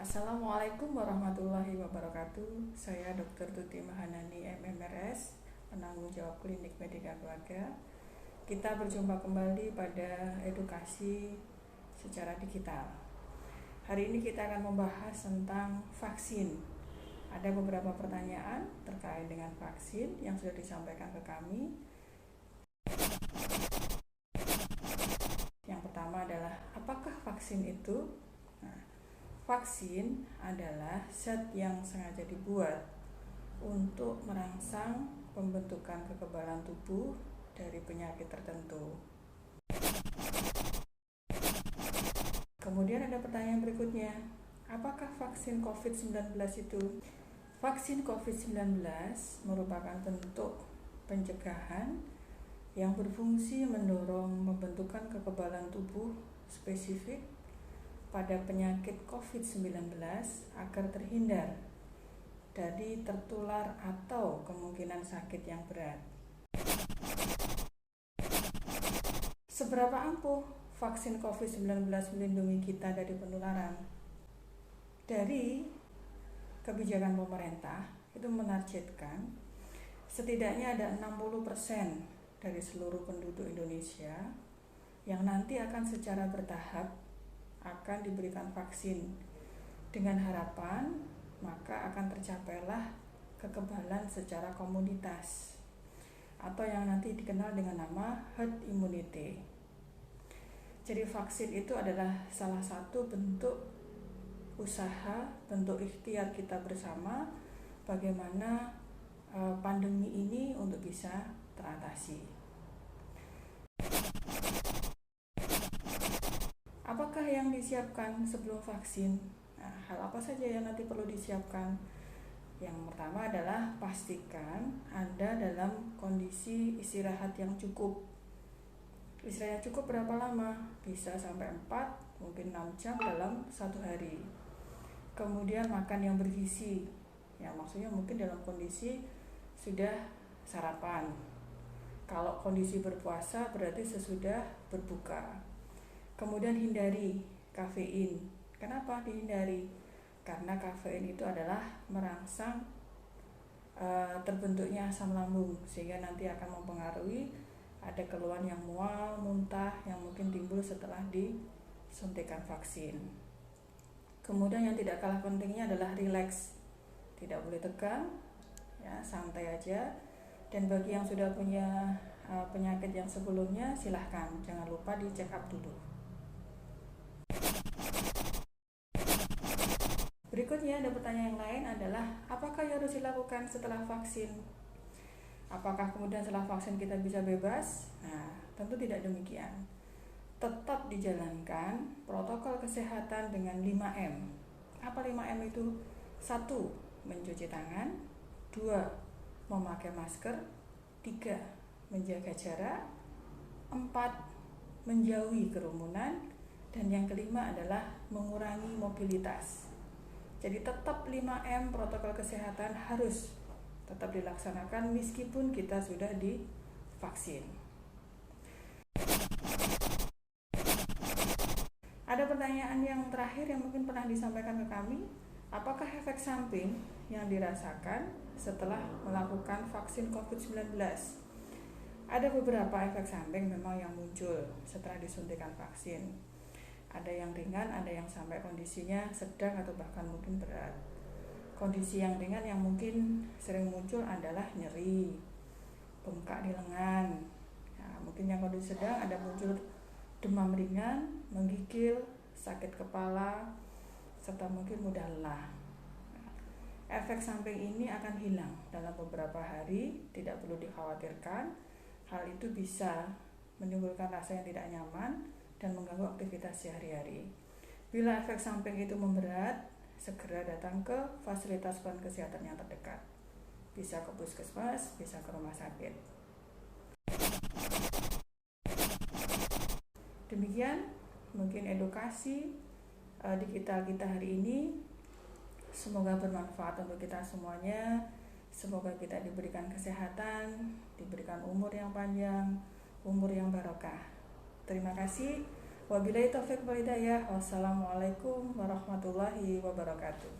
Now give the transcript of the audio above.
Assalamualaikum warahmatullahi wabarakatuh. Saya Dr. Tuti Mahanani MMRS, penanggung jawab klinik Medika Keluarga. Kita berjumpa kembali pada edukasi secara digital. Hari ini kita akan membahas tentang vaksin. Ada beberapa pertanyaan terkait dengan vaksin yang sudah disampaikan ke kami. Yang pertama adalah, apakah vaksin itu? Vaksin adalah zat yang sengaja dibuat untuk merangsang pembentukan kekebalan tubuh dari penyakit tertentu. Kemudian ada pertanyaan berikutnya, apakah vaksin COVID-19 itu? Vaksin COVID-19 merupakan bentuk pencegahan yang berfungsi mendorong pembentukan kekebalan tubuh spesifik pada penyakit COVID-19 agar terhindar dari tertular atau kemungkinan sakit yang berat. Seberapa ampuh vaksin COVID-19 melindungi kita dari penularan? Dari kebijakan pemerintah itu menargetkan setidaknya ada 60% dari seluruh penduduk Indonesia yang nanti akan secara bertahap akan diberikan vaksin, dengan harapan maka akan tercapailah kekebalan secara komunitas atau yang nanti dikenal dengan nama herd immunity. Jadi vaksin itu adalah salah satu bentuk usaha, bentuk ikhtiar kita bersama bagaimana pandemi ini untuk bisa teratasi. Apakah yang disiapkan sebelum vaksin? Hal apa saja yang nanti perlu disiapkan? Yang pertama adalah pastikan Anda dalam kondisi istirahat yang cukup. Istirahat cukup berapa lama? Bisa sampai 4, mungkin 6 jam dalam satu hari. Kemudian makan yang bergizi. Ya, maksudnya mungkin dalam kondisi sudah sarapan. Kalau kondisi berpuasa berarti sesudah berbuka. Kemudian hindari kafein. Kenapa dihindari? Karena kafein itu adalah merangsang terbentuknya asam lambung, sehingga nanti akan mempengaruhi ada keluhan yang mual, muntah yang mungkin timbul setelah disuntikan vaksin. Kemudian yang tidak kalah pentingnya adalah rileks. Tidak boleh tegang, ya, santai aja. Dan bagi yang sudah punya penyakit yang sebelumnya, silahkan jangan lupa di check up dulu. Berikutnya ada pertanyaan yang lain adalah, apakah yang harus dilakukan setelah vaksin? Apakah kemudian setelah vaksin kita bisa bebas? Tentu tidak demikian. Tetap dijalankan protokol kesehatan dengan 5M. Apa 5M itu? 1. Mencuci tangan. 2. Memakai masker. 3. Menjaga jarak. 4. Menjauhi kerumunan. Dan yang kelima adalah mengurangi mobilitas. Jadi tetap 5M protokol kesehatan harus tetap dilaksanakan meskipun kita sudah divaksin. Ada pertanyaan yang terakhir yang mungkin pernah disampaikan ke kami, apakah efek samping yang dirasakan setelah melakukan vaksin COVID-19? Ada beberapa efek samping memang yang muncul setelah disuntikan vaksin. Ada yang ringan, ada yang sampai kondisinya sedang atau bahkan mungkin berat. Kondisi yang ringan yang mungkin sering muncul adalah nyeri, bengkak di lengan. Mungkin yang kondisi sedang ada muncul demam ringan, menggigil, sakit kepala, serta mungkin mudah lelah. Efek samping ini akan hilang dalam beberapa hari, tidak perlu dikhawatirkan. Hal itu bisa menimbulkan rasa yang tidak nyaman dan mengganggu aktivitas sehari-hari. Bila efek samping itu memberat, segera datang ke fasilitas kesehatan yang terdekat. Bisa ke puskesmas, bisa ke rumah sakit. Demikian mungkin edukasi digital kita hari ini. Semoga bermanfaat untuk kita semuanya. Semoga kita diberikan kesehatan, diberikan umur yang panjang, umur yang barokah. Terima kasih. Wabillahi taufiq wal hidayah. Wassalamualaikum warahmatullahi wabarakatuh.